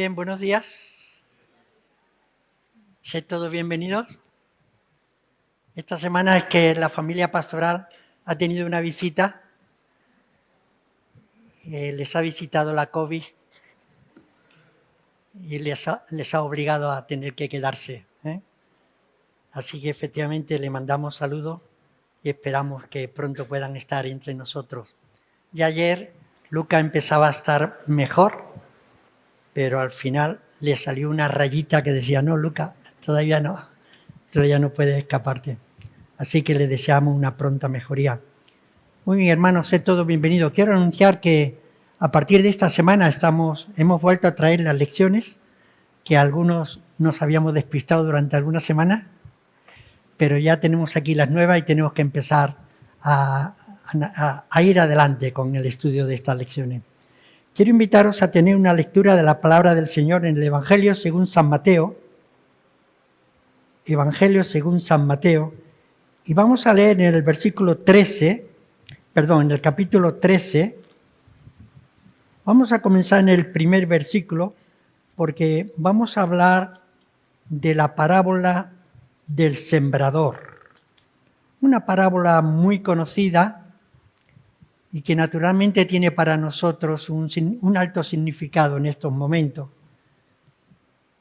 Bien, buenos días. Sed todos bienvenidos. Esta semana es que la familia pastoral ha tenido una visita. Les ha visitado la COVID y les ha obligado a tener que quedarse. Así que efectivamente le mandamos saludos y esperamos que pronto puedan estar entre nosotros. Y ayer Luca empezaba a estar mejor, pero al final le salió una rayita que decía, no, Luca, todavía no puedes escaparte. Así que le deseamos una pronta mejoría. Muy bien, hermanos, sed todos bienvenidos. Quiero anunciar que a partir de esta semana hemos vuelto a traer las lecciones que algunos nos habíamos despistado durante algunas semanas, pero ya tenemos aquí las nuevas y tenemos que empezar a ir adelante con el estudio de estas lecciones. Quiero invitaros a tener una lectura de la palabra del Señor en el Evangelio según San Mateo. Evangelio según San Mateo. Y vamos a leer en el en el capítulo 13. Vamos a comenzar en el primer versículo porque vamos a hablar de la parábola del sembrador. Una parábola muy conocida y que naturalmente tiene para nosotros un alto significado en estos momentos.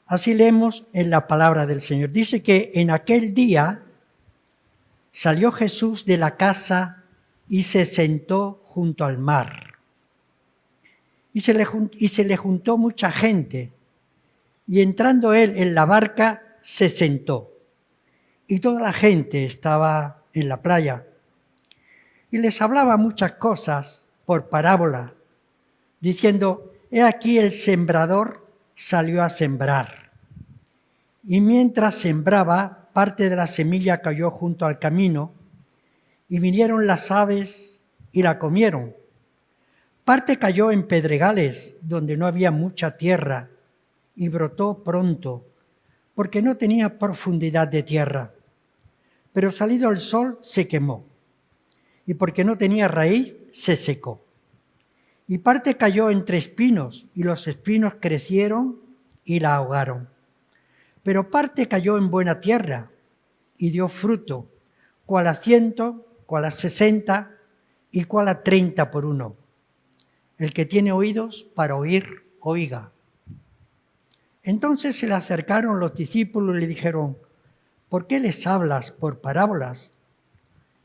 Así leemos en la palabra del Señor. Dice que en aquel día salió Jesús de la casa y se sentó junto al mar. Y se le juntó mucha gente. Y entrando él en la barca, se sentó. Y toda la gente estaba en la playa. Y les hablaba muchas cosas por parábola, diciendo, he aquí el sembrador salió a sembrar. Y mientras sembraba, parte de la semilla cayó junto al camino, y vinieron las aves y la comieron. Parte cayó en pedregales, donde no había mucha tierra, y brotó pronto, porque no tenía profundidad de tierra. Pero salido el sol, se quemó, y porque no tenía raíz, se secó. Y parte cayó entre espinos, y los espinos crecieron y la ahogaron. Pero parte cayó en buena tierra, y dio fruto, cual a 100, cual a 60, y cual a 30 por uno. El que tiene oídos para oír, oiga. Entonces se le acercaron los discípulos y le dijeron, ¿por qué les hablas por parábolas?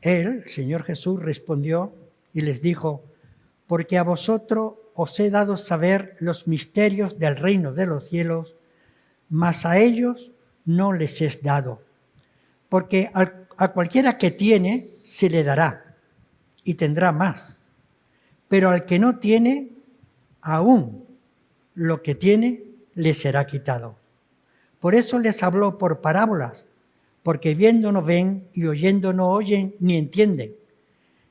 Él, Señor Jesús, respondió y les dijo, porque a vosotros os he dado saber los misterios del reino de los cielos, mas a ellos no les es dado. Porque a cualquiera que tiene, se le dará y tendrá más. Pero al que no tiene, aún lo que tiene le será quitado. Por eso les habló por parábolas, porque viendo no ven y oyendo no oyen ni entienden.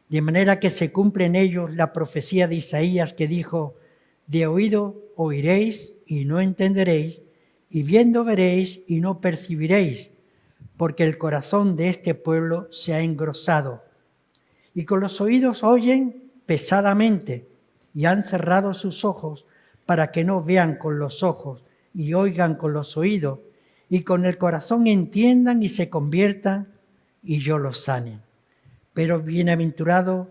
De manera que se cumple en ellos la profecía de Isaías que dijo, de oído oiréis y no entenderéis, y viendo veréis y no percibiréis, porque el corazón de este pueblo se ha engrosado. Y con los oídos oyen pesadamente, y han cerrado sus ojos para que no vean con los ojos y oigan con los oídos, y con el corazón entiendan y se conviertan, y yo los sane. Pero bienaventurados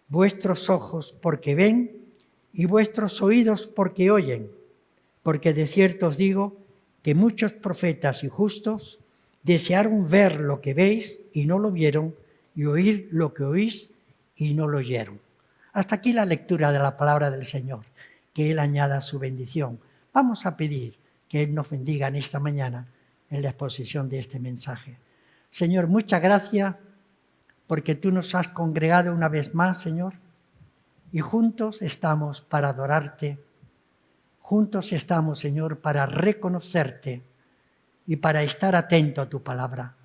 vuestros ojos porque ven, y vuestros oídos porque oyen, porque de cierto os digo que muchos profetas y justos desearon ver lo que veis y no lo vieron, y oír lo que oís y no lo oyeron. Hasta aquí la lectura de la palabra del Señor, que Él añada su bendición. Vamos a pedir que Él nos bendiga en esta mañana en la exposición de este mensaje. Señor, muchas gracias porque tú nos has congregado una vez más, Señor, y juntos estamos para adorarte, juntos estamos, Señor, para reconocerte y para estar atento a tu palabra.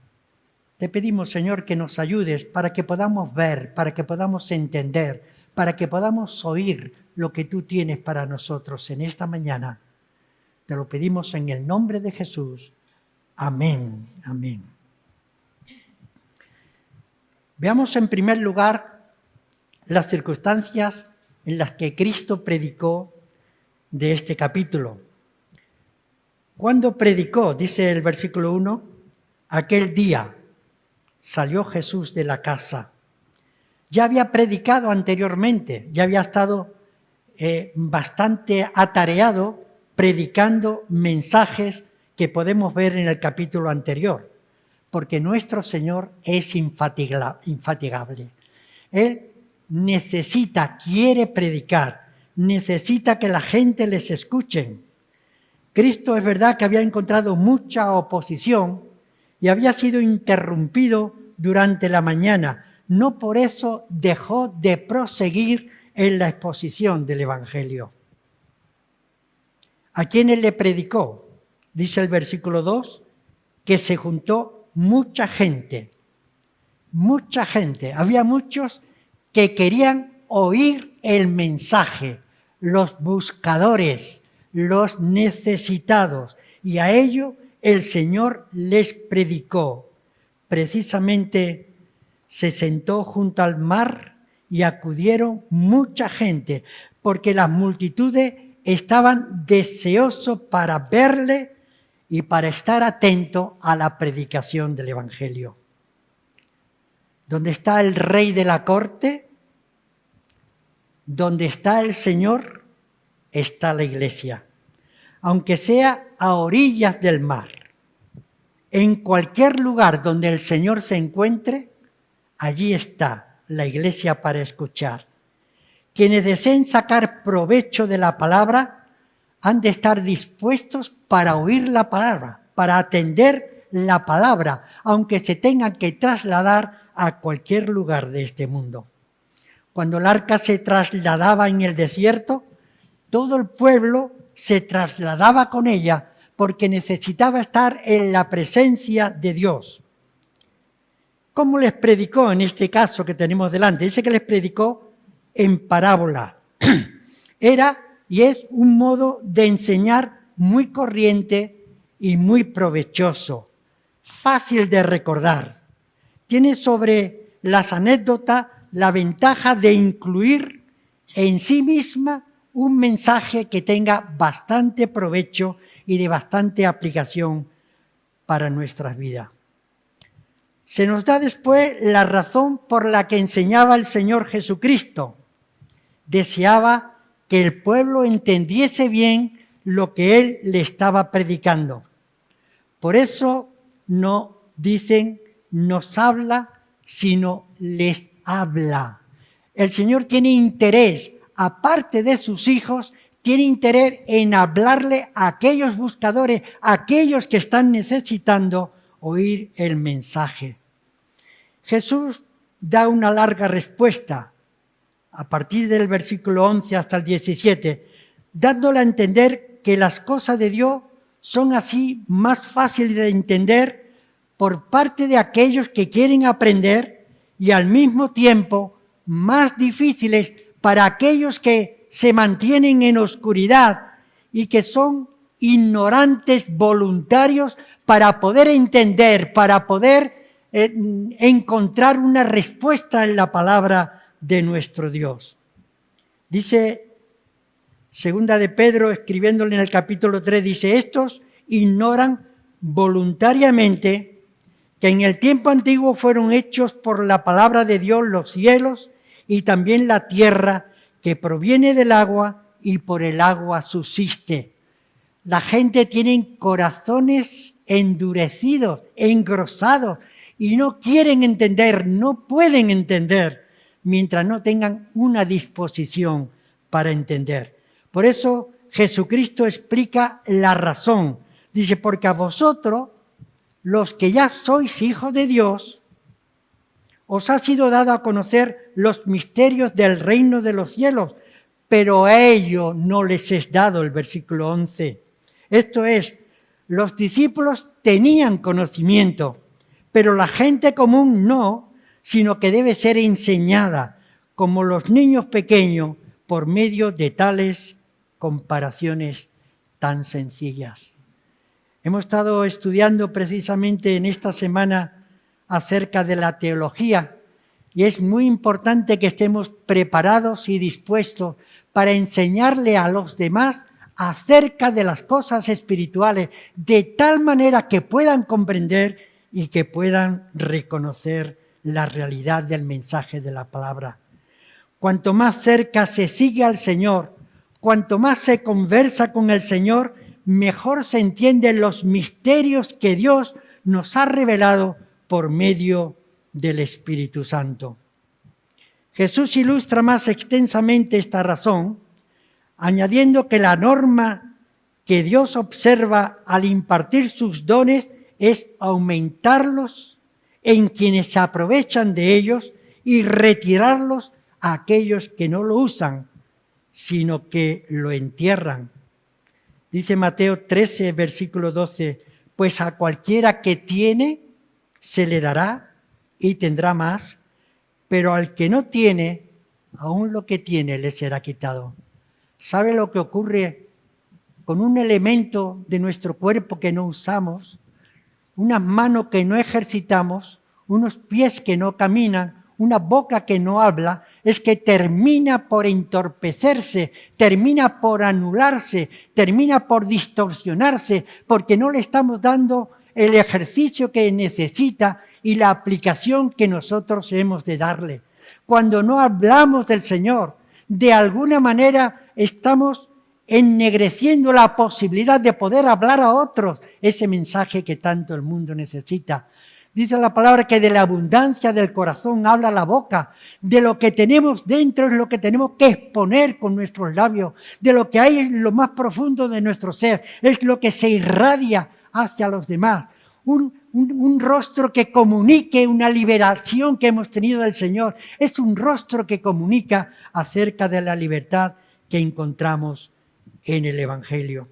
Te pedimos, Señor, que nos ayudes para que podamos ver, para que podamos entender, para que podamos oír lo que tú tienes para nosotros en esta mañana. Te lo pedimos en el nombre de Jesús. Amén. Amén. Veamos en primer lugar las circunstancias en las que Cristo predicó de este capítulo. Cuando predicó, dice el versículo 1, aquel día salió Jesús de la casa. Ya había predicado anteriormente, ya había estado bastante atareado predicando mensajes que podemos ver en el capítulo anterior, porque nuestro Señor es infatigable. Él quiere predicar, necesita que la gente les escuche. Cristo es verdad que había encontrado mucha oposición y había sido interrumpido durante la mañana. No por eso dejó de proseguir en la exposición del Evangelio. ¿A quiénes le predicó? Dice el versículo 2, que se juntó mucha gente. Mucha gente. Había muchos que querían oír el mensaje, los buscadores, los necesitados. Y a ello el Señor les predicó. Precisamente se sentó junto al mar y acudieron mucha gente, porque las multitudes estaban deseosos para verle y para estar atentos a la predicación del Evangelio. ¿Dónde está el rey de la corte? Donde está el Señor, está la iglesia. Aunque sea a orillas del mar, en cualquier lugar donde el Señor se encuentre, allí está la iglesia para escuchar. Quienes deseen sacar provecho de la palabra han de estar dispuestos para oír la palabra, para atender la palabra, aunque se tengan que trasladar a cualquier lugar de este mundo. Cuando el arca se trasladaba en el desierto, todo el pueblo se trasladaba con ella porque necesitaba estar en la presencia de Dios. ¿Cómo les predicó en este caso que tenemos delante? Dice que les predicó en parábola. Era y es un modo de enseñar muy corriente y muy provechoso, fácil de recordar. Tiene sobre las anécdotas la ventaja de incluir en sí misma un mensaje que tenga bastante provecho y de bastante aplicación para nuestras vidas. Se nos da después la razón por la que enseñaba el Señor Jesucristo. Deseaba que el pueblo entendiese bien lo que Él le estaba predicando. Por eso no dicen nos habla, sino les habla. El Señor tiene interés, aparte de sus hijos, tiene interés en hablarle a aquellos buscadores, a aquellos que están necesitando oír el mensaje. Jesús da una larga respuesta a partir del versículo 11 hasta el 17, dándole a entender que las cosas de Dios son así más fáciles de entender por parte de aquellos que quieren aprender y al mismo tiempo más difíciles para aquellos que se mantienen en oscuridad y que son ignorantes voluntarios para poder entender, para poder encontrar una respuesta en la palabra de nuestro Dios. Dice Segunda de Pedro, escribiéndole en el capítulo 3, dice, estos ignoran voluntariamente que en el tiempo antiguo fueron hechos por la palabra de Dios los cielos y también la tierra que proviene del agua y por el agua subsiste. La gente tiene corazones endurecidos, engrosados y no quieren entender, no pueden entender mientras no tengan una disposición para entender. Por eso Jesucristo explica la razón. Dice, porque a vosotros, los que ya sois hijos de Dios, os ha sido dado a conocer los misterios del reino de los cielos, pero a ellos no les es dado, el versículo 11. Esto es, los discípulos tenían conocimiento, pero la gente común no, sino que debe ser enseñada, como los niños pequeños, por medio de tales comparaciones tan sencillas. Hemos estado estudiando precisamente en esta semana acerca de la teología y es muy importante que estemos preparados y dispuestos para enseñarle a los demás acerca de las cosas espirituales, de tal manera que puedan comprender y que puedan reconocer la realidad del mensaje de la palabra. Cuanto más cerca se sigue al Señor, cuanto más se conversa con el Señor, mejor se entienden los misterios que Dios nos ha revelado por medio del Espíritu Santo. Jesús ilustra más extensamente esta razón, añadiendo que la norma que Dios observa al impartir sus dones es aumentarlos en quienes se aprovechan de ellos y retirarlos a aquellos que no lo usan, sino que lo entierran. Dice Mateo 13, versículo 12, pues a cualquiera que tiene, se le dará y tendrá más, pero al que no tiene, aún lo que tiene le será quitado. ¿Sabe lo que ocurre con un elemento de nuestro cuerpo que no usamos, unas manos que no ejercitamos, unos pies que no caminan, una boca que no habla? Es que termina por entorpecerse, termina por anularse, termina por distorsionarse, porque no le estamos dando el ejercicio que necesita y la aplicación que nosotros hemos de darle. Cuando no hablamos del Señor, de alguna manera estamos ennegreciendo la posibilidad de poder hablar a otros ese mensaje que tanto el mundo necesita. Dice la palabra que de la abundancia del corazón habla la boca. De lo que tenemos dentro es lo que tenemos que exponer con nuestros labios. De lo que hay en lo más profundo de nuestro ser. Es lo que se irradia hacia los demás. Un rostro que comunique una liberación que hemos tenido del Señor. Es un rostro que comunica acerca de la libertad que encontramos en el Evangelio.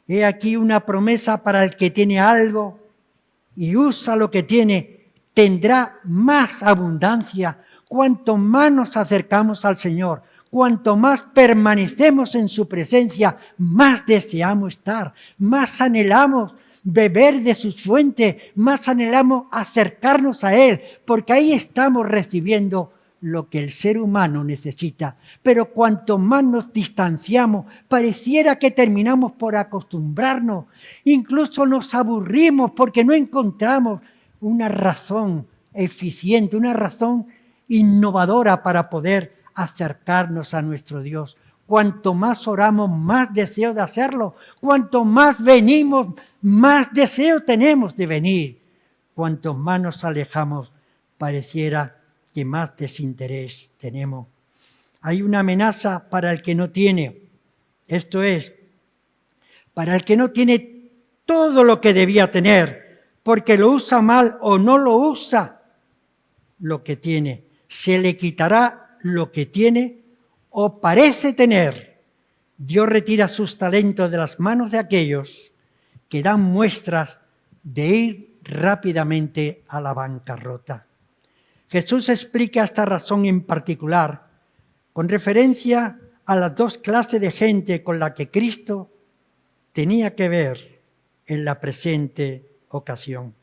He aquí una promesa para el que tiene algo y usa lo que tiene, tendrá más abundancia. Cuanto más nos acercamos al Señor, cuanto más permanecemos en su presencia, más deseamos estar, más anhelamos beber de sus fuentes, más anhelamos acercarnos a Él, porque ahí estamos recibiendo lo que el ser humano necesita. Pero cuanto más nos distanciamos, pareciera que terminamos por acostumbrarnos, incluso nos aburrimos porque no encontramos una razón eficiente, una razón innovadora para poder acercarnos a nuestro Dios. Cuanto más oramos, más deseo de hacerlo. Cuanto más venimos, más deseo tenemos de venir. Cuanto más nos alejamos, pareciera que más desinterés tenemos. Hay una amenaza para el que no tiene. Esto es, para el que no tiene todo lo que debía tener, porque lo usa mal o no lo usa lo que tiene. Se le quitará lo que tiene o parece tener. Dios retira sus talentos de las manos de aquellos que dan muestras de ir rápidamente a la bancarrota. Jesús explica esta razón en particular con referencia a las dos clases de gente con la que Cristo tenía que ver en la presente ocasión.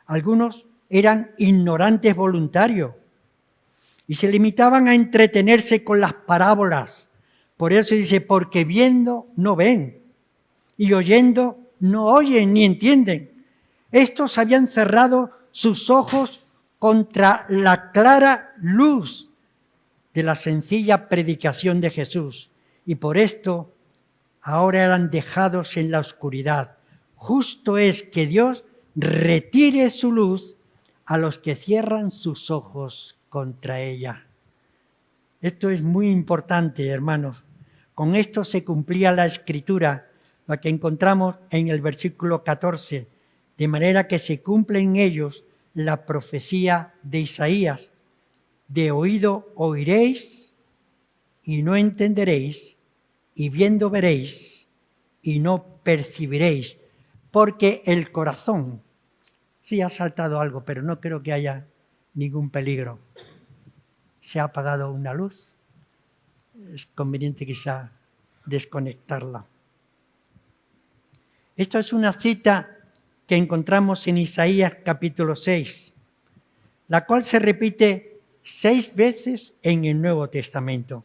Algunos eran ignorantes voluntarios y se limitaban a entretenerse con las parábolas. Por eso dice, porque viendo no ven y oyendo no oyen ni entienden. Estos habían cerrado sus ojos contra la clara luz de la sencilla predicación de Jesús, y por esto ahora eran dejados en la oscuridad. Justo es que Dios retire su luz a los que cierran sus ojos contra ella. Esto es muy importante, hermanos. Con esto se cumplía la Escritura, la que encontramos en el versículo 14, de manera que se cumple en ellos la profecía de Isaías: de oído oiréis y no entenderéis, y viendo veréis y no percibiréis, porque el corazón, sí ha saltado algo, pero no creo que haya ningún peligro. Se ha apagado una luz, es conveniente quizá desconectarla. Esto es una cita que encontramos en Isaías capítulo 6, la cual se repite 6 veces en el Nuevo Testamento.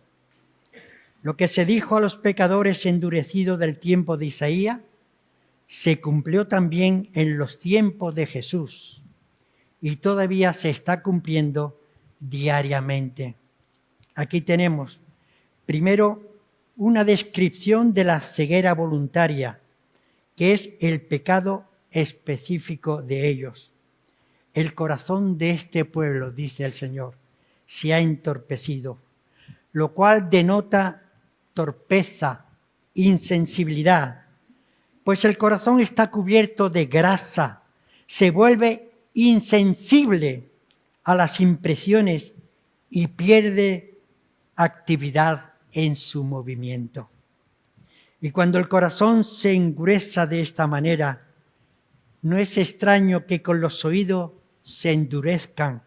Lo que se dijo a los pecadores endurecidos del tiempo de Isaías se cumplió también en los tiempos de Jesús y todavía se está cumpliendo diariamente. Aquí tenemos primero una descripción de la ceguera voluntaria, que es el pecado específico de ellos. El corazón de este pueblo, dice el Señor, se ha entorpecido, lo cual denota torpeza, insensibilidad, pues el corazón está cubierto de grasa, se vuelve insensible a las impresiones y pierde actividad en su movimiento. Y cuando el corazón se engruesa de esta manera, no es extraño que con los oídos se endurezcan.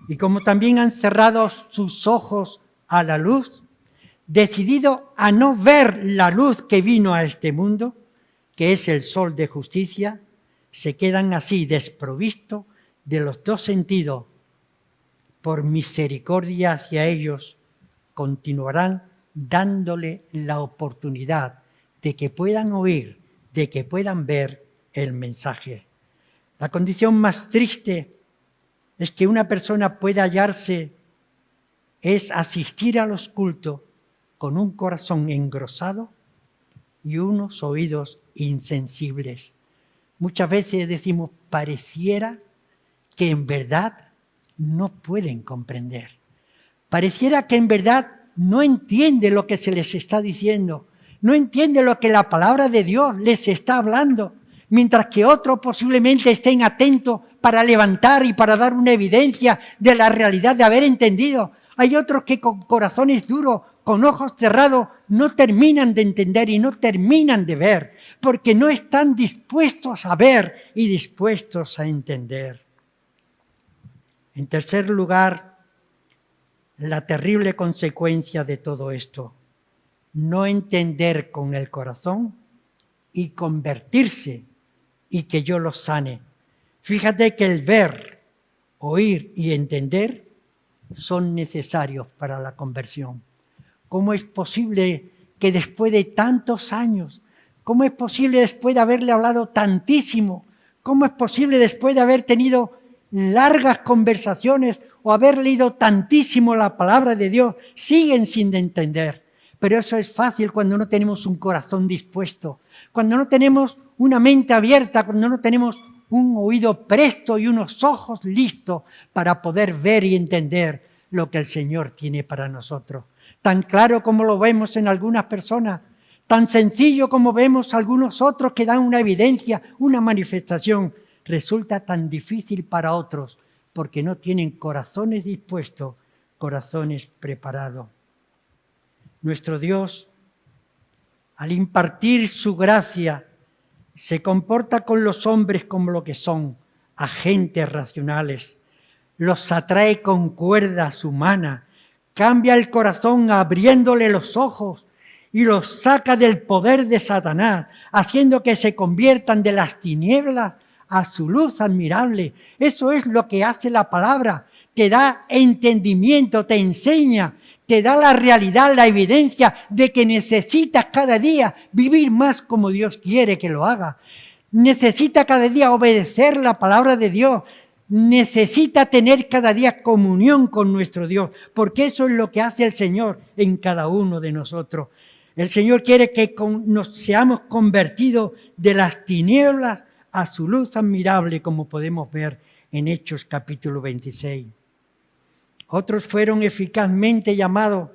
Y como también han cerrado sus ojos a la luz, decidido a no ver la luz que vino a este mundo, que es el sol de justicia, se quedan así desprovistos de los dos sentidos. Por misericordia hacia ellos, continuarán dándole la oportunidad de que puedan oír, de que puedan ver el mensaje. La condición más triste es que una persona pueda hallarse, es asistir a los cultos con un corazón engrosado y unos oídos insensibles. Muchas veces decimos, pareciera que en verdad no pueden comprender. Pareciera que en verdad no entiende lo que se les está diciendo, no entiende lo que la palabra de Dios les está hablando, mientras que otros posiblemente estén atentos para levantar y para dar una evidencia de la realidad de haber entendido. Hay otros que con corazones duros, con ojos cerrados, no terminan de entender y no terminan de ver, porque no están dispuestos a ver y dispuestos a entender. En tercer lugar, la terrible consecuencia de todo esto, no entender con el corazón y convertirse y que yo los sane. Fíjate que el ver, oír y entender son necesarios para la conversión. ¿Cómo es posible que después de tantos años, cómo es posible después de haberle hablado tantísimo, cómo es posible después de haber tenido largas conversaciones o haber leído tantísimo la palabra de Dios, siguen sin entender? Pero eso es fácil cuando no tenemos un corazón dispuesto, cuando no tenemos una mente abierta, cuando no tenemos un oído presto y unos ojos listos para poder ver y entender lo que el Señor tiene para nosotros. Tan claro como lo vemos en algunas personas, tan sencillo como vemos algunos otros que dan una evidencia, una manifestación, resulta tan difícil para otros porque no tienen corazones dispuestos, corazones preparados. Nuestro Dios, al impartir su gracia, se comporta con los hombres como lo que son, agentes racionales. Los atrae con cuerdas humanas, cambia el corazón abriéndole los ojos y los saca del poder de Satanás, haciendo que se conviertan de las tinieblas a su luz admirable. Eso es lo que hace la palabra. Te da entendimiento, te enseña, te da la realidad, la evidencia de que necesitas cada día vivir más como Dios quiere que lo haga. Necesita cada día obedecer la palabra de Dios. Necesita tener cada día comunión con nuestro Dios, porque eso es lo que hace el Señor en cada uno de nosotros. El Señor quiere que nos seamos convertidos de las tinieblas a su luz admirable, como podemos ver en Hechos capítulo 26. Otros fueron eficazmente llamados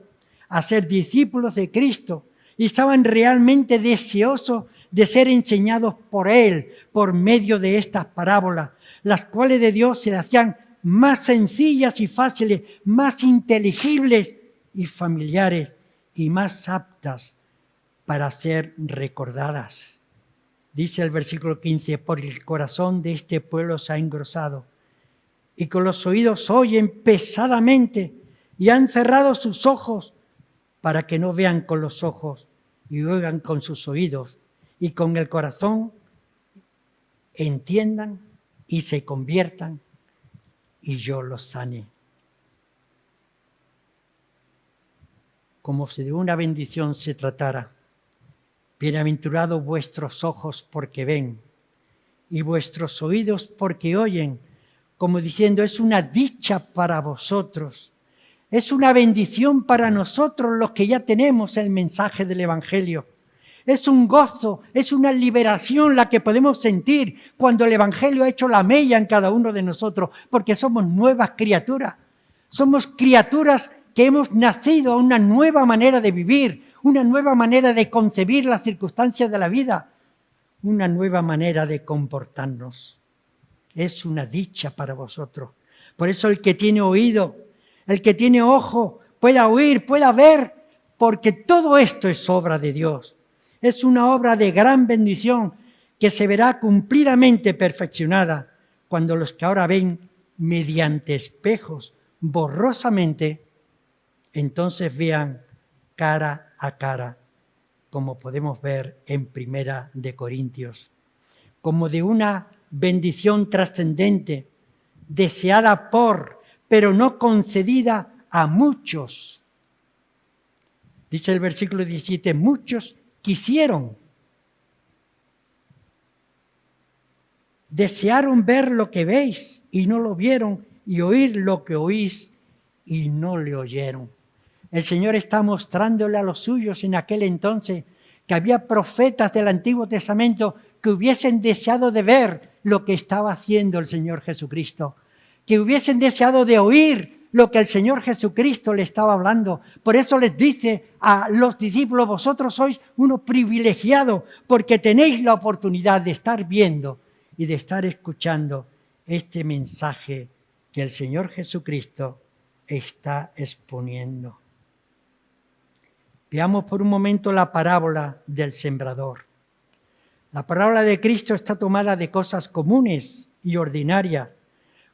a ser discípulos de Cristo y estaban realmente deseosos de ser enseñados por Él por medio de estas parábolas, las cuales de Dios se hacían más sencillas y fáciles, más inteligibles y familiares y más aptas para ser recordadas. Dice el versículo 15, por el corazón de este pueblo se ha engrosado y con los oídos oyen pesadamente y han cerrado sus ojos para que no vean con los ojos y oigan con sus oídos y con el corazón entiendan y se conviertan y yo los sane. como si de una bendición se tratara. Bienaventurados vuestros ojos porque ven y vuestros oídos porque oyen, como diciendo, es una dicha para vosotros, es una bendición para nosotros los que ya tenemos el mensaje del Evangelio. Es un gozo, es una liberación la que podemos sentir cuando el Evangelio ha hecho la mella en cada uno de nosotros, porque somos nuevas criaturas. Somos criaturas que hemos nacido a una nueva manera de vivir, una nueva manera de concebir las circunstancias de la vida, una nueva manera de comportarnos. Es una dicha para vosotros. Por eso el que tiene oído, el que tiene ojo, pueda oír, pueda ver, porque todo esto es obra de Dios. Es una obra de gran bendición que se verá cumplidamente perfeccionada cuando los que ahora ven mediante espejos borrosamente, entonces vean cara a cara, como podemos ver en Primera de Corintios, como de una bendición trascendente, deseada por, pero no concedida a muchos. Dice el versículo 17, muchos quisieron, desearon ver lo que veis y no lo vieron, y oír lo que oís y no le oyeron. El Señor está mostrándole a los suyos en aquel entonces que había profetas del Antiguo Testamento que hubiesen deseado de ver lo que estaba haciendo el Señor Jesucristo, que hubiesen deseado de oír lo que el Señor Jesucristo le estaba hablando. Por eso les dice a los discípulos, vosotros sois unos privilegiados porque tenéis la oportunidad de estar viendo y de estar escuchando este mensaje que el Señor Jesucristo está exponiendo. Veamos por un momento la parábola del sembrador. La parábola de Cristo está tomada de cosas comunes y ordinarias,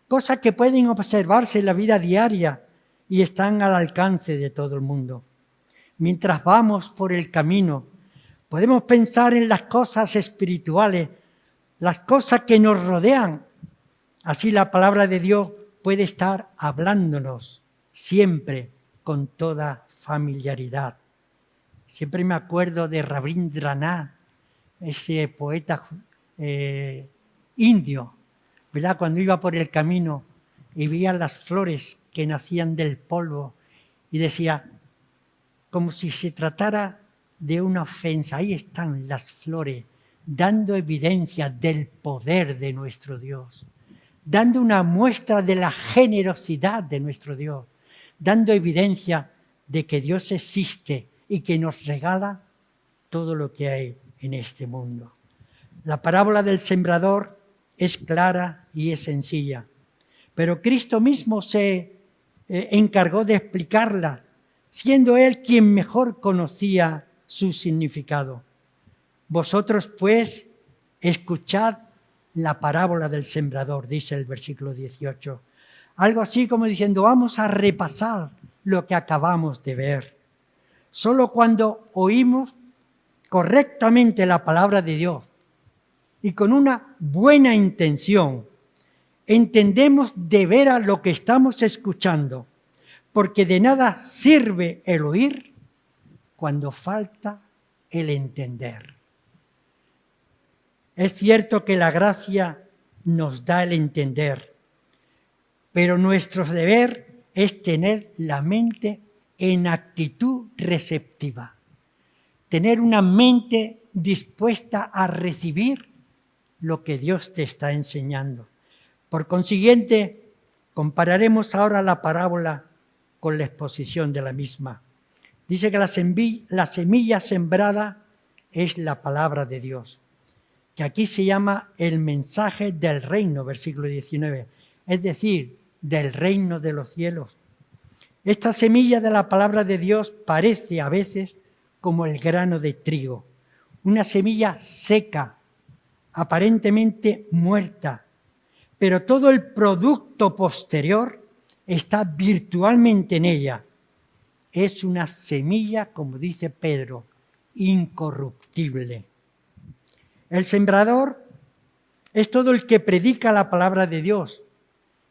cosas que pueden observarse en la vida diaria y están al alcance de todo el mundo. Mientras vamos por el camino, podemos pensar en las cosas espirituales, las cosas que nos rodean. Así la palabra de Dios puede estar hablándonos siempre con toda familiaridad. Siempre me acuerdo de Rabindranath, ese poeta indio, ¿verdad? Cuando iba por el camino y veía las flores que nacían del polvo y decía, como si se tratara de una ofensa, ahí están las flores, dando evidencia del poder de nuestro Dios, dando una muestra de la generosidad de nuestro Dios, dando evidencia de que Dios existe y que nos regala todo lo que hay en este mundo. La parábola del sembrador es clara y es sencilla, pero Cristo mismo se encargó de explicarla, siendo Él quien mejor conocía su significado. Vosotros, pues, escuchad la parábola del sembrador, dice el versículo 18. Algo así como diciendo, vamos a repasar lo que acabamos de ver. Solo cuando oímos correctamente la palabra de Dios y con una buena intención, entendemos de veras lo que estamos escuchando, porque de nada sirve el oír cuando falta el entender. Es cierto que la gracia nos da el entender, pero nuestro deber es tener la mente en actitud receptiva, tener una mente dispuesta a recibir lo que Dios te está enseñando. Por consiguiente, compararemos ahora la parábola con la exposición de la misma. Dice que la semilla sembrada es la palabra de Dios, que aquí se llama el mensaje del reino, versículo 19, es decir, del reino de los cielos. Esta semilla de la palabra de Dios parece a veces como el grano de trigo, una semilla seca, aparentemente muerta, pero todo el producto posterior está virtualmente en ella. Es una semilla, como dice Pedro, incorruptible. El sembrador es todo el que predica la palabra de Dios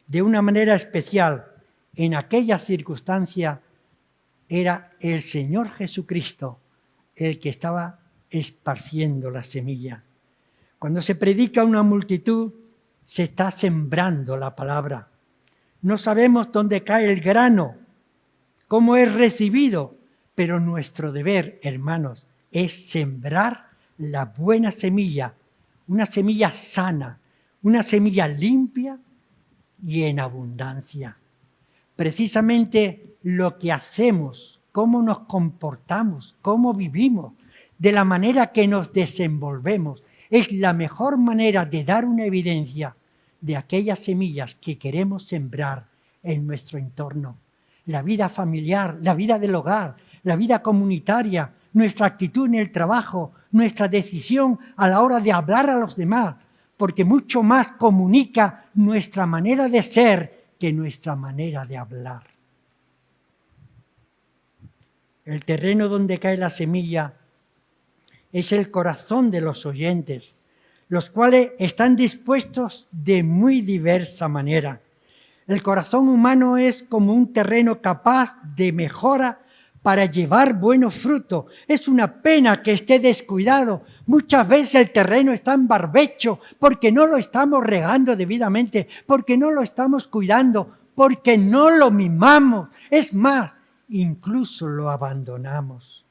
de una manera especial en aquella circunstancia era el Señor Jesucristo el que estaba esparciendo la semilla. Cuando se predica a una multitud, se está sembrando la palabra. No sabemos dónde cae el grano, cómo es recibido, pero nuestro deber, hermanos, es sembrar la buena semilla, una semilla sana, una semilla limpia y en abundancia. Precisamente lo que hacemos, cómo nos comportamos, cómo vivimos, de la manera que nos desenvolvemos, es la mejor manera de dar una evidencia de aquellas semillas que queremos sembrar en nuestro entorno. La vida familiar, la vida del hogar, la vida comunitaria, nuestra actitud en el trabajo, nuestra decisión a la hora de hablar a los demás, porque mucho más comunica nuestra manera de ser que nuestra manera de hablar. El terreno donde cae la semilla es el corazón de los oyentes, los cuales están dispuestos de muy diversa manera. El corazón humano es como un terreno capaz de mejora para llevar buenos frutos. Es una pena que esté descuidado. Muchas veces el terreno está en barbecho porque no lo estamos regando debidamente, porque no lo estamos cuidando, porque no lo mimamos. Es más, incluso lo abandonamos.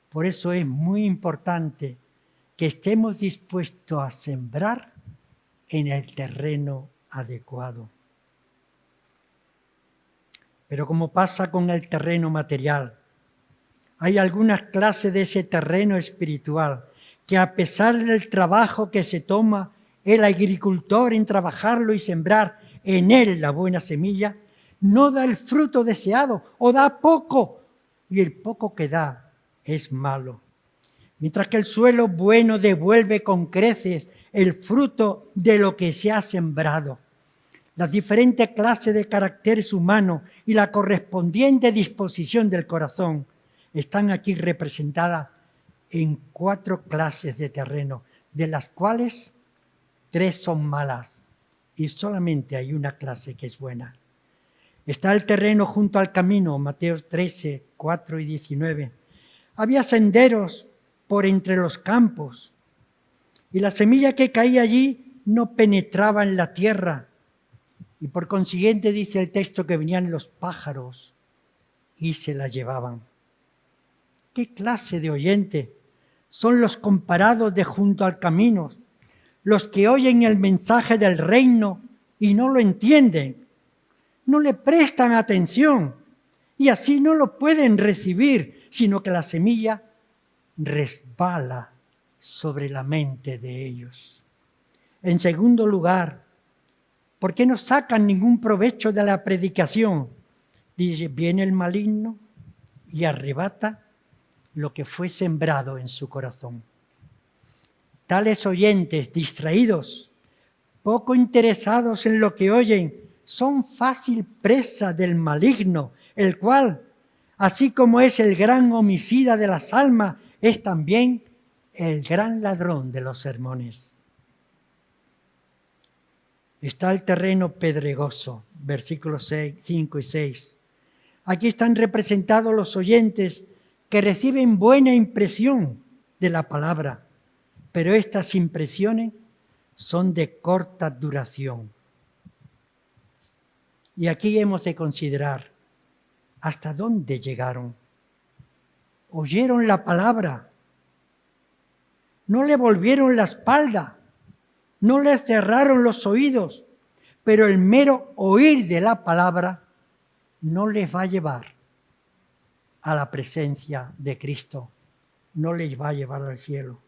Por eso es muy importante que estemos dispuestos a sembrar en el terreno adecuado. Pero como pasa con el terreno material, hay algunas clases de ese terreno espiritual que a pesar del trabajo que se toma el agricultor en trabajarlo y sembrar en él la buena semilla, no da el fruto deseado o da poco, y el poco que da es malo. Mientras que el suelo bueno devuelve con creces el fruto de lo que se ha sembrado. Las diferentes clases de caracteres humanos y la correspondiente disposición del corazón están aquí representadas en 4 clases de terreno, de las cuales 3 son malas y solamente hay una clase que es buena. Está el terreno junto al camino, Mateo 13, 4 y 19. Había senderos por entre los campos y la semilla que caía allí no penetraba en la tierra y por consiguiente dice el texto que venían los pájaros y se la llevaban. ¿Qué clase de oyente son los comparados de junto al camino? Los que oyen el mensaje del reino y no lo entienden, no le prestan atención y así no lo pueden recibir, sino que la semilla resbala sobre la mente de ellos. En segundo lugar, ¿por qué no sacan ningún provecho de la predicación? Dice, viene el maligno y arrebata lo que fue sembrado en su corazón. Tales oyentes distraídos, poco interesados en lo que oyen, son fácil presa del maligno, el cual, así como es el gran homicida de las almas, es también el gran ladrón de los sermones. Está el terreno pedregoso, versículos 5 y 6. Aquí están representados los oyentes que reciben buena impresión de la palabra, pero estas impresiones son de corta duración. Y aquí hemos de considerar hasta dónde llegaron. Oyeron la palabra, no le volvieron la espalda, no les cerraron los oídos, pero el mero oír de la palabra no les va a llevar a la presencia de Cristo, no les va a llevar al cielo.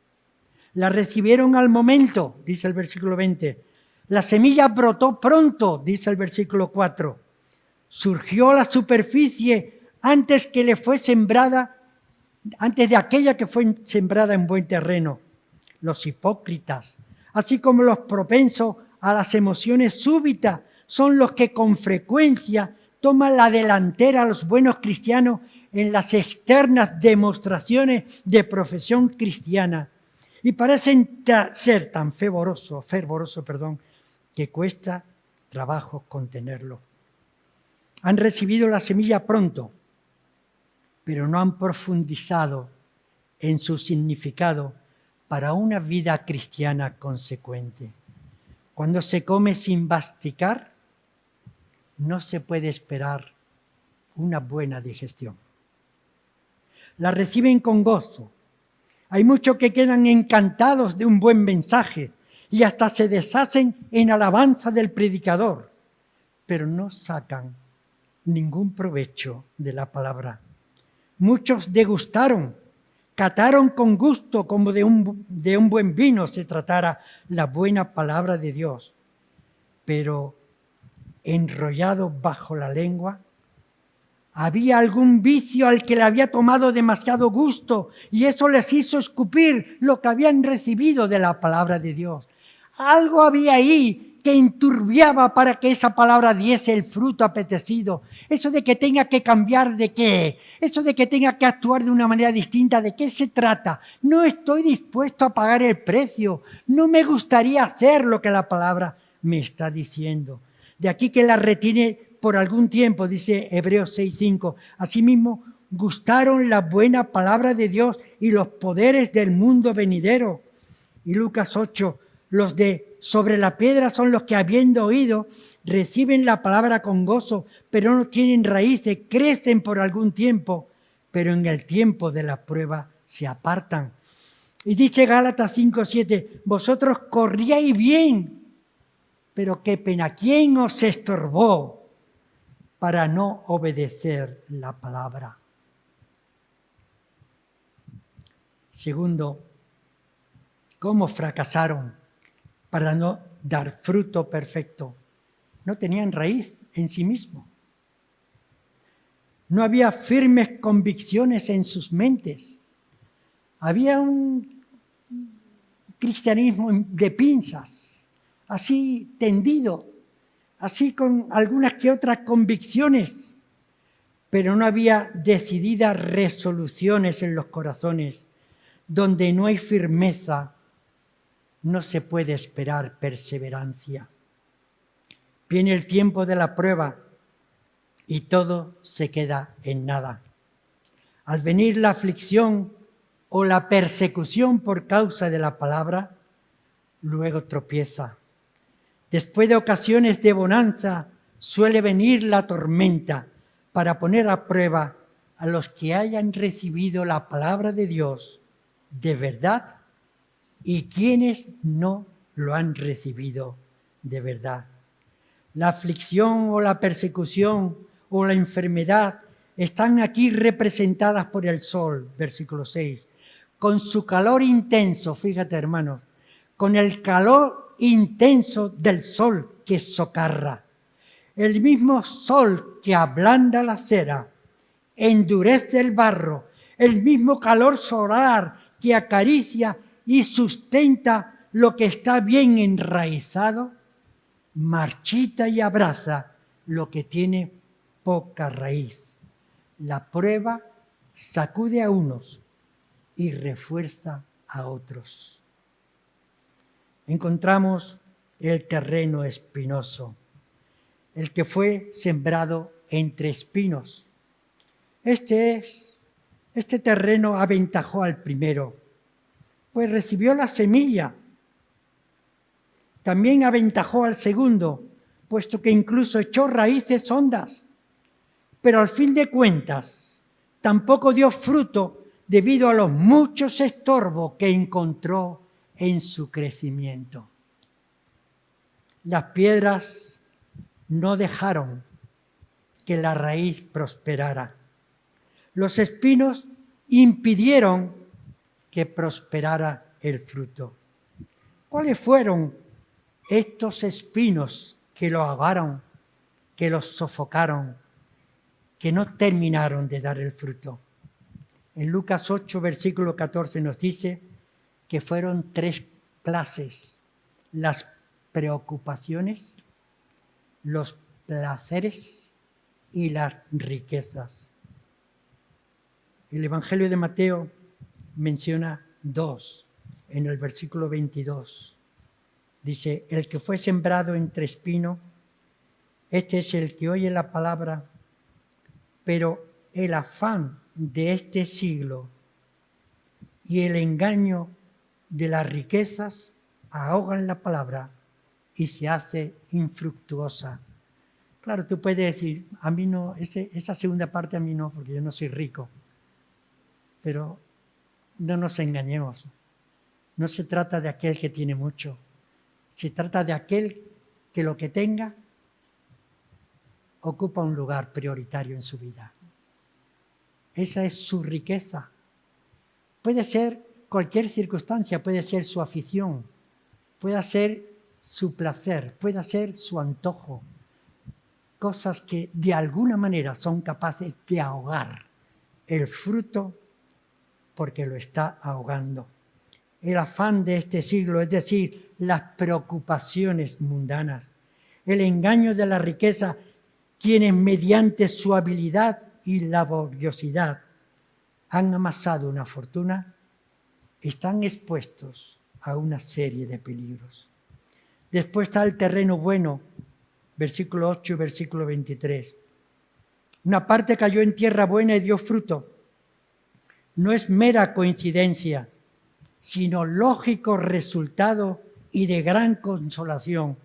La recibieron al momento, dice el versículo 20. La semilla brotó pronto, dice el versículo 4. Surgió a la superficie antes que le fue sembrada, antes de aquella que fue sembrada en buen terreno. Los hipócritas, así como los propensos a las emociones súbitas, son los que con frecuencia toman la delantera a los buenos cristianos en las externas demostraciones de profesión cristiana y parecen ser tan fervorosos, que cuesta trabajo contenerlo. Han recibido la semilla pronto, pero no han profundizado en su significado para una vida cristiana consecuente. Cuando se come sin masticar, no se puede esperar una buena digestión. La reciben con gozo. Hay muchos que quedan encantados de un buen mensaje y hasta se deshacen en alabanza del predicador, pero no sacan ningún provecho de la palabra. Muchos degustaron, cataron con gusto como de un buen vino se tratara la buena palabra de Dios, pero enrollado bajo la lengua, había algún vicio al que le había tomado demasiado gusto y eso les hizo escupir lo que habían recibido de la palabra de Dios. Algo había ahí que enturbiaba para que esa palabra diese el fruto apetecido. Eso de que tenga que cambiar de qué, eso de que tenga que actuar de una manera distinta, ¿de qué se trata? No estoy dispuesto a pagar el precio, no me gustaría hacer lo que la palabra me está diciendo. De aquí que la retiene por algún tiempo, dice Hebreos 6:5. Asimismo, gustaron la buena palabra de Dios y los poderes del mundo venidero. Y Lucas 8, los de sobre la piedra son los que, habiendo oído, reciben la palabra con gozo, pero no tienen raíces, crecen por algún tiempo, pero en el tiempo de la prueba se apartan. Y dice Gálatas 5:7, vosotros corríais bien, pero qué pena, ¿quién os estorbó para no obedecer la palabra? Segundo, ¿cómo fracasaron para no dar fruto perfecto? No tenían raíz en sí mismos. No había firmes convicciones en sus mentes. Había un cristianismo de pinzas, así tendido, así con algunas que otras convicciones, pero no había decididas resoluciones en los corazones. Donde no hay firmeza, no se puede esperar perseverancia. Viene el tiempo de la prueba y todo se queda en nada. Al venir la aflicción o la persecución por causa de la palabra, luego tropieza. Después de ocasiones de bonanza, suele venir la tormenta para poner a prueba a los que hayan recibido la palabra de Dios de verdad y quienes no lo han recibido de verdad. La aflicción o la persecución o la enfermedad están aquí representadas por el sol, versículo 6, con su calor intenso, fíjate hermanos, con el calor intenso del sol que socarra. El mismo sol que ablanda la cera, endurece el barro, el mismo calor solar que acaricia y sustenta lo que está bien enraizado, marchita y abraza lo que tiene poca raíz. La prueba sacude a unos y refuerza a otros. Encontramos el terreno espinoso, el que fue sembrado entre espinos. Este terreno aventajó al primero, pues recibió la semilla. También aventajó al segundo, puesto que incluso echó raíces hondas. Pero al fin de cuentas, tampoco dio fruto debido a los muchos estorbos que encontró en su crecimiento. Las piedras no dejaron que la raíz prosperara. Los espinos impidieron que prosperara el fruto. ¿Cuáles fueron estos espinos que lo ahogaron, que los sofocaron, que no terminaron de dar el fruto? En Lucas 8, versículo 14 nos dice que fueron 3 clases: las preocupaciones, los placeres y las riquezas. El Evangelio de Mateo menciona 2 en el versículo 22. Dice, el que fue sembrado entre espinos, este es el que oye la palabra, pero el afán de este siglo y el engaño de las riquezas ahogan la palabra y se hace infructuosa. Claro, tú puedes decir, a mí no, esa segunda parte a mí no, porque yo no soy rico. Pero no nos engañemos. No se trata de aquel que tiene mucho. Se trata de aquel que lo que tenga ocupa un lugar prioritario en su vida. Esa es su riqueza. Puede ser cualquier circunstancia, puede ser su afición, puede ser su placer, puede ser su antojo. Cosas que de alguna manera son capaces de ahogar el fruto porque lo está ahogando. El afán de este siglo, es decir, las preocupaciones mundanas, el engaño de la riqueza, quienes mediante su habilidad y laboriosidad han amasado una fortuna, están expuestos a una serie de peligros. Después está el terreno bueno, versículo 8 y versículo 23. Una parte cayó en tierra buena y dio fruto. No es mera coincidencia, sino lógico resultado y de gran consolación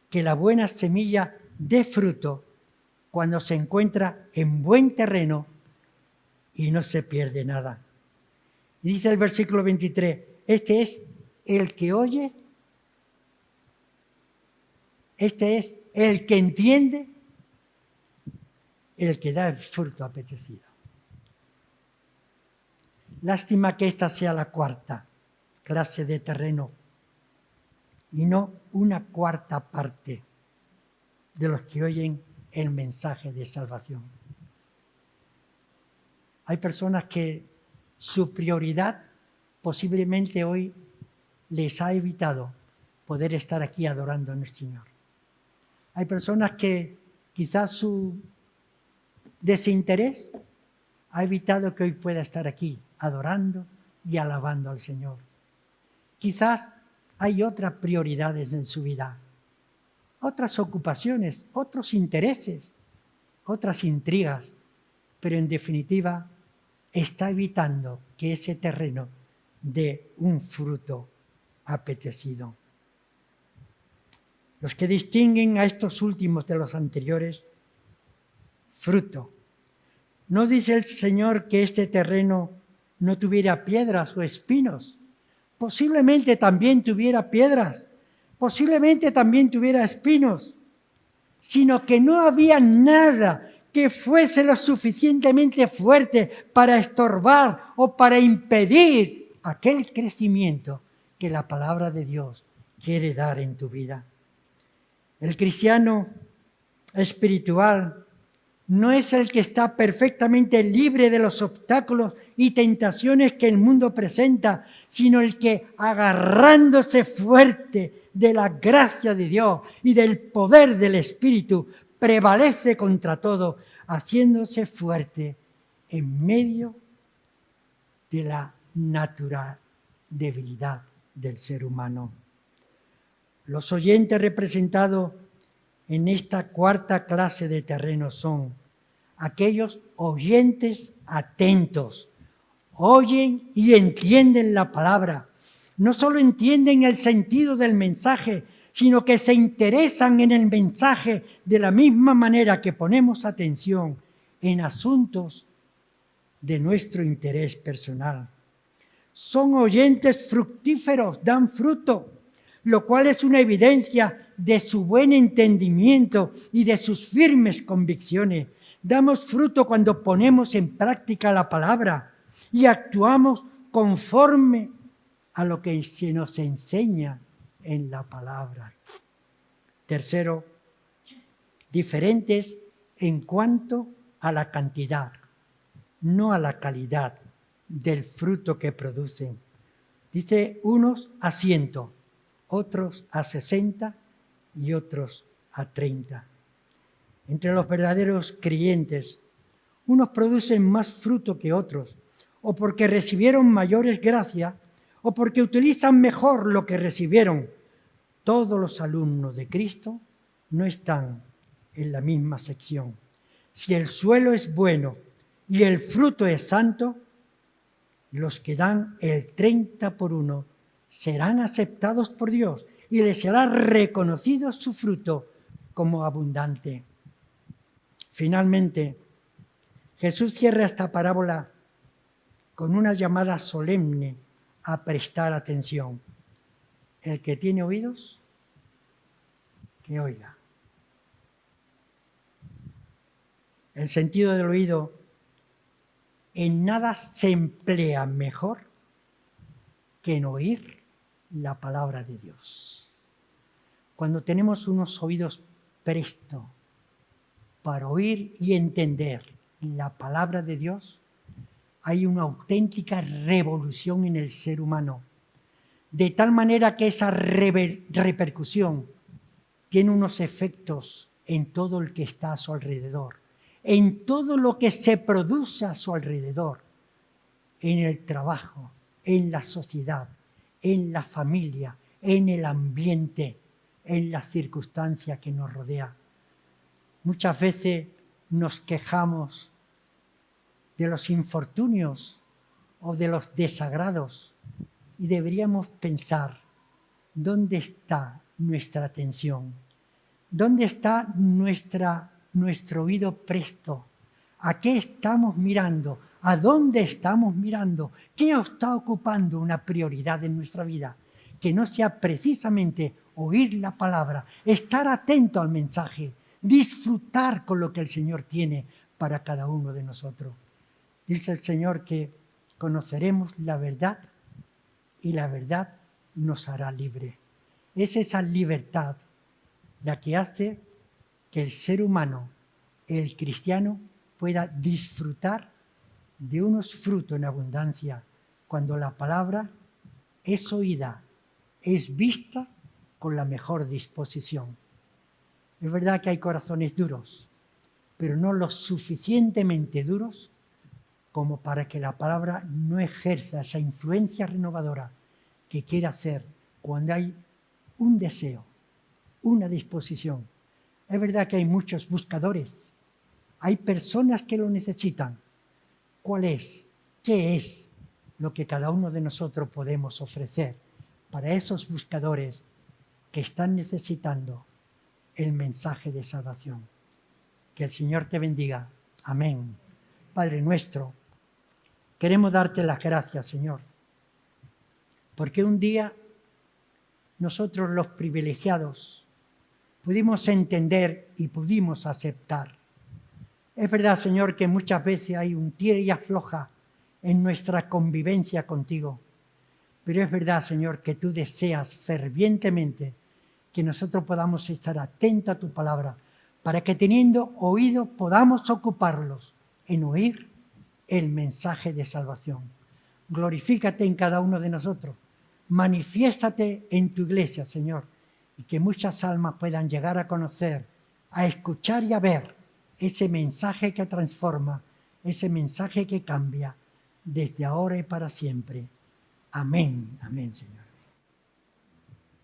que la buena semilla dé fruto cuando se encuentra en buen terreno y no se pierde nada. Y dice el versículo 23, este es el que oye, este es el que entiende, el que da el fruto apetecido. Lástima que esta sea la cuarta clase de terreno y no una cuarta parte de los que oyen el mensaje de salvación. Hay personas que su prioridad posiblemente hoy les ha evitado poder estar aquí adorando a nuestro Señor. Hay personas que quizás su desinterés ha evitado que hoy pueda estar aquí adorando y alabando al Señor. Quizás hay otras prioridades en su vida, otras ocupaciones, otros intereses, otras intrigas, pero en definitiva está evitando que ese terreno dé un fruto apetecido. Los que distinguen a estos últimos de los anteriores, fruto. ¿No dice el Señor que este terreno no tuviera piedras o espinos? Posiblemente también tuviera piedras, posiblemente también tuviera espinos, sino que no había nada que fuese lo suficientemente fuerte para estorbar o para impedir aquel crecimiento que la palabra de Dios quiere dar en tu vida. El cristiano espiritual no es el que está perfectamente libre de los obstáculos y tentaciones que el mundo presenta, sino el que, agarrándose fuerte de la gracia de Dios y del poder del Espíritu, prevalece contra todo, haciéndose fuerte en medio de la natural debilidad del ser humano. Los oyentes representados en esta cuarta clase de terreno son aquellos oyentes atentos, oyen y entienden la palabra. No solo entienden el sentido del mensaje, sino que se interesan en el mensaje de la misma manera que ponemos atención en asuntos de nuestro interés personal. Son oyentes fructíferos, dan fruto, lo cual es una evidencia de su buen entendimiento y de sus firmes convicciones. Damos fruto cuando ponemos en práctica la palabra y actuamos conforme a lo que se nos enseña en la palabra. Tercero, diferentes en cuanto a la cantidad, no a la calidad del fruto que producen. Dice unos a 100, otros a 60 y otros a 30. Entre los verdaderos creyentes, unos producen más fruto que otros, o porque recibieron mayores gracias, o porque utilizan mejor lo que recibieron. Todos los alumnos de Cristo no están en la misma sección. Si el suelo es bueno y el fruto es santo, los que dan el 30 por uno serán aceptados por Dios y les será reconocido su fruto como abundante. Finalmente, Jesús cierra esta parábola con una llamada solemne a prestar atención. El que tiene oídos, que oiga. El sentido del oído en nada se emplea mejor que en oír la palabra de Dios. Cuando tenemos unos oídos prestos para oír y entender la palabra de Dios, hay una auténtica revolución en el ser humano, de tal manera que esa repercusión tiene unos efectos en todo el que está a su alrededor, en todo lo que se produce a su alrededor, en el trabajo, en la sociedad, en la familia, en el ambiente, en las circunstancias que nos rodea. Muchas veces nos quejamos de los infortunios o de los desagrados y deberíamos pensar, ¿dónde está nuestra atención? ¿Dónde está nuestro oído presto? ¿A qué estamos mirando? ¿A dónde estamos mirando? ¿Qué está ocupando una prioridad en nuestra vida? Que no sea precisamente oír la palabra, estar atento al mensaje, disfrutar con lo que el Señor tiene para cada uno de nosotros. Dice el Señor que conoceremos la verdad y la verdad nos hará libre. Es esa libertad la que hace que el ser humano, el cristiano, pueda disfrutar de unos frutos en abundancia cuando la palabra es oída, es vista con la mejor disposición. Es verdad que hay corazones duros, pero no lo suficientemente duros como para que la palabra no ejerza esa influencia renovadora que quiere hacer cuando hay un deseo, una disposición. Es verdad que hay muchos buscadores, hay personas que lo necesitan. ¿Cuál es? ¿Qué es lo que cada uno de nosotros podemos ofrecer para esos buscadores que están necesitando el mensaje de salvación? Que el Señor te bendiga. Amén. Padre nuestro, queremos darte las gracias, Señor, porque un día nosotros los privilegiados pudimos entender y pudimos aceptar. Es verdad, Señor, que muchas veces hay un tira y afloja en nuestra convivencia contigo, pero es verdad, Señor, que tú deseas fervientemente que nosotros podamos estar atentos a tu palabra, para que teniendo oído podamos ocuparlos en oír el mensaje de salvación. Glorifícate en cada uno de nosotros. Manifiéstate en tu iglesia, Señor, y que muchas almas puedan llegar a conocer, a escuchar y a ver ese mensaje que transforma, ese mensaje que cambia desde ahora y para siempre. Amén, amén, Señor.